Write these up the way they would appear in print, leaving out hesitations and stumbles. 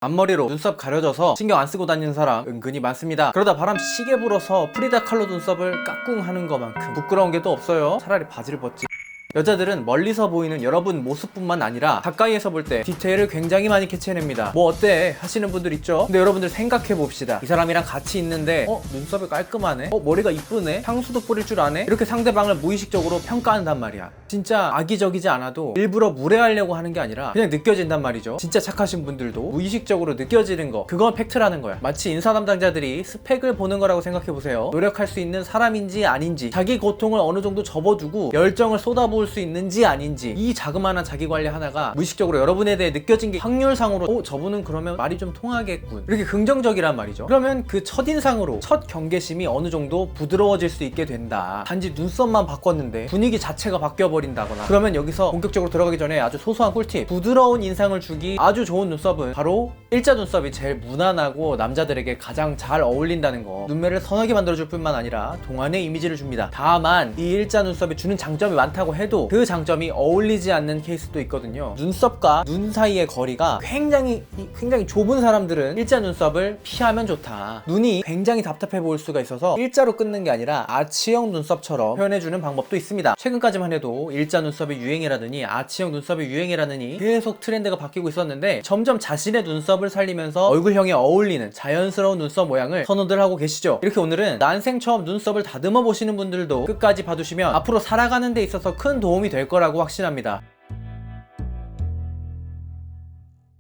앞머리로 눈썹 가려져서 신경 안 쓰고 다니는 사람 은근히 많습니다. 그러다 바람 시계 불어서 프리다 칼로 눈썹을 까꿍 하는 것만큼 부끄러운 게 또 없어요. 차라리 바지를 벗지. 여자들은 멀리서 보이는 여러분 모습뿐만 아니라 가까이에서 볼 때 디테일을 굉장히 많이 캐치해냅니다. 뭐 어때? 하시는 분들 있죠? 근데 여러분들 생각해 봅시다. 이 사람이랑 같이 있는데 눈썹이 깔끔하네? 머리가 이쁘네? 향수도 뿌릴 줄 아네? 이렇게 상대방을 무의식적으로 평가한단 말이야. 진짜 악의적이지 않아도 일부러 무례하려고 하는 게 아니라 그냥 느껴진단 말이죠. 진짜 착하신 분들도 무의식적으로 느껴지는 거, 그건 팩트라는 거야. 마치 인사 담당자들이 스펙을 보는 거라고 생각해 보세요. 노력할 수 있는 사람인지 아닌지, 자기 고통을 어느 정도 접어두고 열정을 쏟아부을 수 있는지 아닌지, 이 자그마한 자기관리 하나가 무의식적으로 여러분에 대해 느껴진 게 확률상으로 저분은 그러면 말이 좀 통하겠군, 이렇게 긍정적이란 말이죠. 그러면 그 첫인상으로, 첫 경계심이 어느 정도 부드러워질 수 있게 된다. 단지 눈썹만 바꿨는데 분위기 자체가 바뀌어버린다거나, 그러면 여기서 본격적으로 들어가기 전에 아주 소소한 꿀팁, 부드러운 인상을 주기 아주 좋은 눈썹은 바로 일자 눈썹이 제일 무난하고 남자들에게 가장 잘 어울린다는 거. 눈매를 선하게 만들어줄 뿐만 아니라 동안의 이미지를 줍니다. 다만 이 일자 눈썹이 주는 장점이 많다고 해도 그 장점이 어울리지 않는 케이스도 있거든요. 눈썹과 눈 사이의 거리가 굉장히 좁은 사람들은 일자 눈썹을 피하면 좋다. 눈이 굉장히 답답해 보일 수가 있어서 일자로 끊는 게 아니라 아치형 눈썹처럼 표현해주는 방법도 있습니다. 최근까지만 해도 일자 눈썹이 유행이라느니 아치형 눈썹이 유행이라느니 계속 트렌드가 바뀌고 있었는데, 점점 자신의 눈썹을 살리면서 얼굴형에 어울리는 자연스러운 눈썹 모양을 선호들 하고 계시죠. 이렇게 오늘은 난생 처음 눈썹을 다듬어 보시는 분들도 끝까지 봐두시면 앞으로 살아가는 데 있어서 큰 도움이 될 거라고 확신합니다.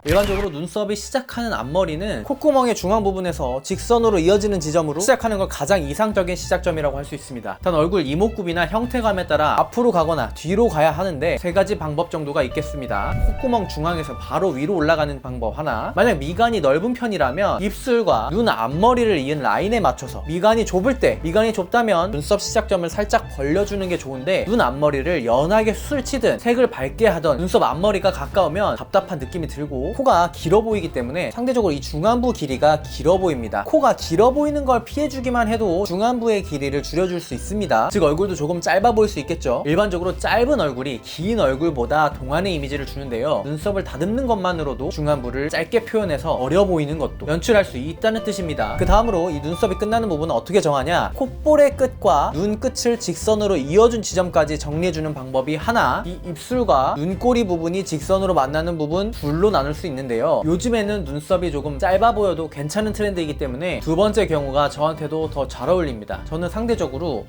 일반적으로 눈썹이 시작하는 앞머리는 콧구멍의 중앙 부분에서 직선으로 이어지는 지점으로 시작하는 걸 가장 이상적인 시작점이라고 할 수 있습니다. 단 얼굴 이목구비나 형태감에 따라 앞으로 가거나 뒤로 가야 하는데 세 가지 방법 정도가 있겠습니다. 콧구멍 중앙에서 바로 위로 올라가는 방법 하나, 만약 미간이 넓은 편이라면 입술과 눈 앞머리를 이은 라인에 맞춰서, 미간이 좁을 때, 미간이 좁다면 눈썹 시작점을 살짝 벌려주는 게 좋은데, 눈 앞머리를 연하게 숱을 치든 색을 밝게 하던 눈썹 앞머리가 가까우면 답답한 느낌이 들고, 코가 길어 보이기 때문에 상대적으로 이 중안부 길이가 길어 보입니다. 코가 길어 보이는 걸 피해주기만 해도 중안부의 길이를 줄여줄 수 있습니다. 즉 얼굴도 조금 짧아 보일 수 있겠죠. 일반적으로 짧은 얼굴이 긴 얼굴보다 동안의 이미지를 주는데요, 눈썹을 다듬는 것만으로도 중안부를 짧게 표현해서 어려 보이는 것도 연출할 수 있다는 뜻입니다. 그 다음으로 이 눈썹이 끝나는 부분은 어떻게 정하냐, 콧볼의 끝과 눈 끝을 직선으로 이어준 지점까지 정리해주는 방법이 하나, 이 입술과 눈꼬리 부분이 직선으로 만나는 부분 둘로 나눌 수 있는데요, 요즘에는 눈썹이 조금 짧아 보여도 괜찮은 트렌드이기 때문에 두 번째 경우가 저한테도 더 잘 어울립니다. 저는 상대적으로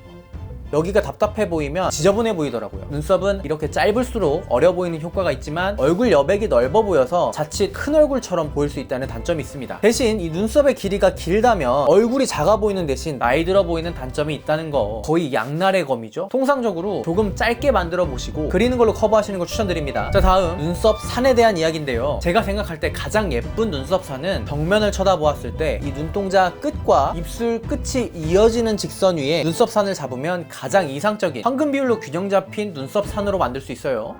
여기가 답답해 보이면 지저분해 보이더라고요. 눈썹은 이렇게 짧을수록 어려 보이는 효과가 있지만 얼굴 여백이 넓어 보여서 자칫 큰 얼굴처럼 보일 수 있다는 단점이 있습니다. 대신 이 눈썹의 길이가 길다면 얼굴이 작아 보이는 대신 나이 들어 보이는 단점이 있다는 거, 거의 양날의 검이죠. 통상적으로 조금 짧게 만들어 보시고 그리는 걸로 커버하시는 걸 추천드립니다. 자, 다음 눈썹 산에 대한 이야기인데요, 제가 생각할 때 가장 예쁜 눈썹 산은 정면을 쳐다보았을 때 이 눈동자 끝과 입술 끝이 이어지는 직선 위에 눈썹 산을 잡으면 가장 이상적인 황금 비율로 균형 잡힌 눈썹 산으로 만들 수 있어요.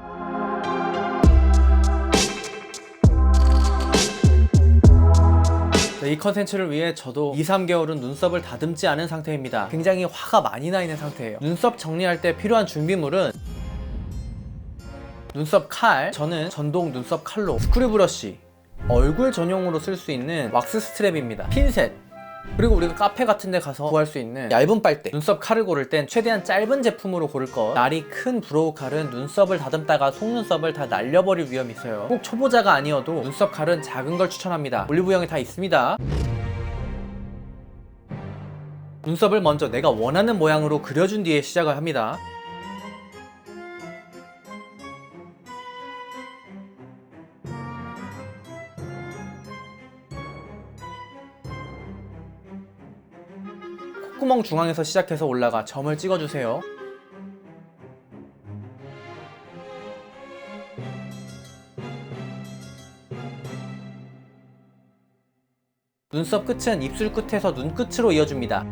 이 컨텐츠를 위해 저도 2-3개월은 눈썹을 다듬지 않은 상태입니다. 굉장히 화가 많이 나 있는 상태예요. 눈썹 정리할 때 필요한 준비물은 눈썹 칼, 저는 전동 눈썹 칼로, 스크류 브러쉬, 얼굴 전용으로 쓸 수 있는 왁스 스트랩입니다, 핀셋, 그리고 우리가 카페 같은 데 가서 구할 수 있는 얇은 빨대. 눈썹 칼을 고를 땐 최대한 짧은 제품으로 고를 것. 날이 큰 브로우 칼은 눈썹을 다듬다가 속눈썹을 다 날려버릴 위험이 있어요. 꼭 초보자가 아니어도 눈썹 칼은 작은 걸 추천합니다. 올리브영에 다 있습니다. 눈썹을 먼저 내가 원하는 모양으로 그려준 뒤에 시작을 합니다. 콧구멍 중앙에서 시작해서 올라가 점을 찍어주세요. 눈썹 끝은 입술 끝에서 눈 끝으로 이어줍니다.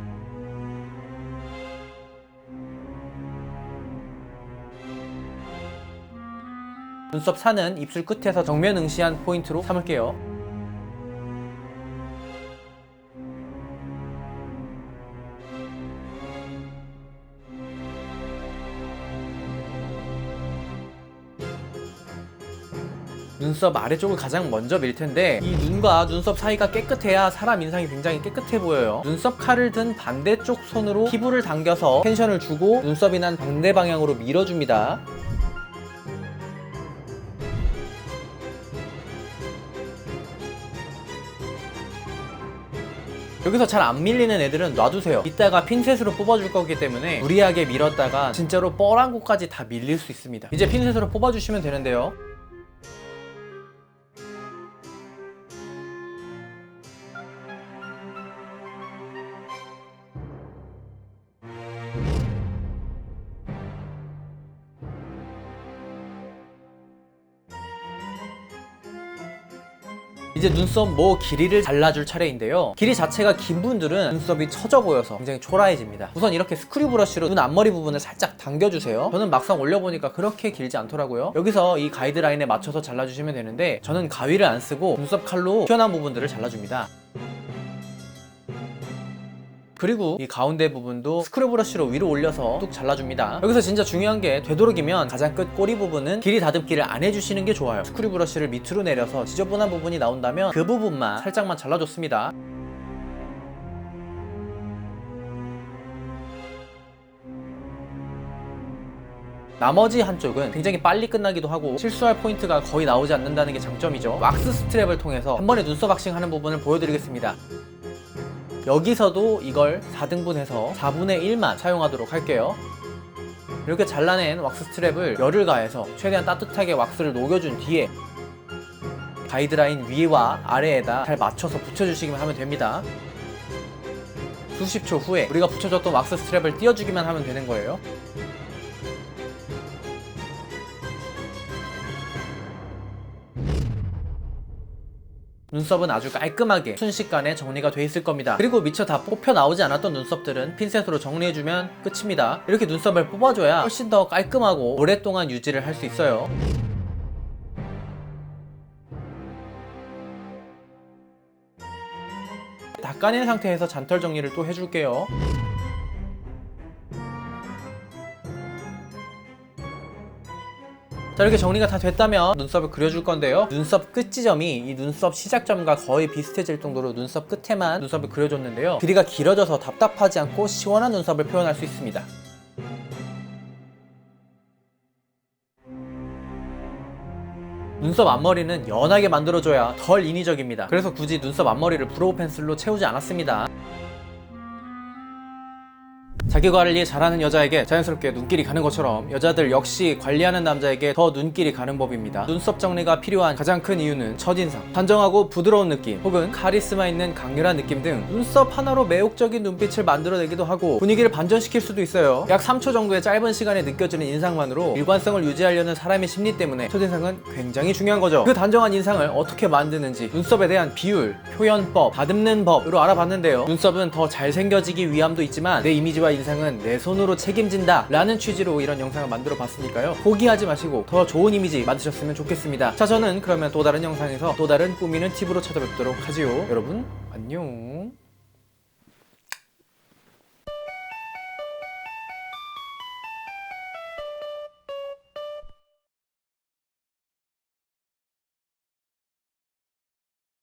눈썹 산은 입술 끝에서 정면 응시한 포인트로 삼을게요. 눈썹 아래쪽을 가장 먼저 밀 텐데 이 눈과 눈썹 사이가 깨끗해야 사람 인상이 굉장히 깨끗해 보여요. 눈썹 칼을 든 반대쪽 손으로 피부를 당겨서 텐션을 주고 눈썹이 난 반대 방향으로 밀어줍니다. 여기서 잘 안 밀리는 애들은 놔두세요. 이따가 핀셋으로 뽑아줄 거기 때문에 무리하게 밀었다가 진짜로 뻘한 곳까지 다 밀릴 수 있습니다. 이제 핀셋으로 뽑아주시면 되는데요. 이제 눈썹 모 길이를 잘라줄 차례인데요. 길이 자체가 긴 분들은 눈썹이 처져 보여서 굉장히 초라해집니다. 우선 이렇게 스크류 브러쉬로 눈 앞머리 부분을 살짝 당겨주세요. 저는 막상 올려보니까 그렇게 길지 않더라고요. 여기서 이 가이드라인에 맞춰서 잘라주시면 되는데 저는 가위를 안 쓰고 눈썹 칼로 튀어나온 부분들을 잘라줍니다. 그리고 이 가운데 부분도 스크류 브러쉬로 위로 올려서 뚝 잘라줍니다. 여기서 진짜 중요한 게 되도록이면 가장 끝 꼬리 부분은 길이 다듬기를 안 해주시는 게 좋아요. 스크류 브러쉬를 밑으로 내려서 지저분한 부분이 나온다면 그 부분만 살짝만 잘라줬습니다. 나머지 한쪽은 굉장히 빨리 끝나기도 하고 실수할 포인트가 거의 나오지 않는다는 게 장점이죠. 왁스 스트랩을 통해서 한 번에 눈썹 왁싱 하는 부분을 보여드리겠습니다. 여기서도 이걸 4등분해서 4분의 1만 사용하도록 할게요. 이렇게 잘라낸 왁스 스트랩을 열을 가해서 최대한 따뜻하게 왁스를 녹여준 뒤에 가이드라인 위와 아래에다 잘 맞춰서 붙여주시기만 하면 됩니다. 수십 초 후에 우리가 붙여줬던 왁스 스트랩을 띄워주기만 하면 되는 거예요. 눈썹은 아주 깔끔하게 순식간에 정리가 돼 있을 겁니다. 그리고 미처 다 뽑혀 나오지 않았던 눈썹들은 핀셋으로 정리해주면 끝입니다. 이렇게 눈썹을 뽑아줘야 훨씬 더 깔끔하고 오랫동안 유지를 할 수 있어요. 닦아낸 상태에서 잔털 정리를 또 해줄게요. 자, 이렇게 정리가 다 됐다면 눈썹을 그려줄 건데요. 눈썹 끝 지점이 이 눈썹 시작점과 거의 비슷해질 정도로 눈썹 끝에만 눈썹을 그려줬는데요. 길이가 길어져서 답답하지 않고 시원한 눈썹을 표현할 수 있습니다. 눈썹 앞머리는 연하게 만들어줘야 덜 인위적입니다. 그래서 굳이 눈썹 앞머리를 브로우 펜슬로 채우지 않았습니다. 자기 관리 잘하는 여자에게 자연스럽게 눈길이 가는 것처럼 여자들 역시 관리하는 남자에게 더 눈길이 가는 법입니다. 눈썹 정리가 필요한 가장 큰 이유는 첫인상, 단정하고 부드러운 느낌 혹은 카리스마 있는 강렬한 느낌 등 눈썹 하나로 매혹적인 눈빛을 만들어내기도 하고 분위기를 반전시킬 수도 있어요. 약 3초 정도의 짧은 시간에 느껴지는 인상만으로 일관성을 유지하려는 사람의 심리 때문에 첫인상은 굉장히 중요한 거죠. 그 단정한 인상을 어떻게 만드는지 눈썹에 대한 비율, 표현법, 다듬는 법으로 알아봤는데요. 눈썹은 더 잘생겨지기 위함도 있지만 내 이미지와 인상은 내 손으로 책임진다 라는 취지로 이런 영상을 만들어 봤으니까요. 포기하지 마시고 더 좋은 이미지 만드셨으면 좋겠습니다. 자, 저는 그러면 또 다른 영상에서 또 다른 꾸미는 팁으로 찾아뵙도록 하지요. 여러분 안녕.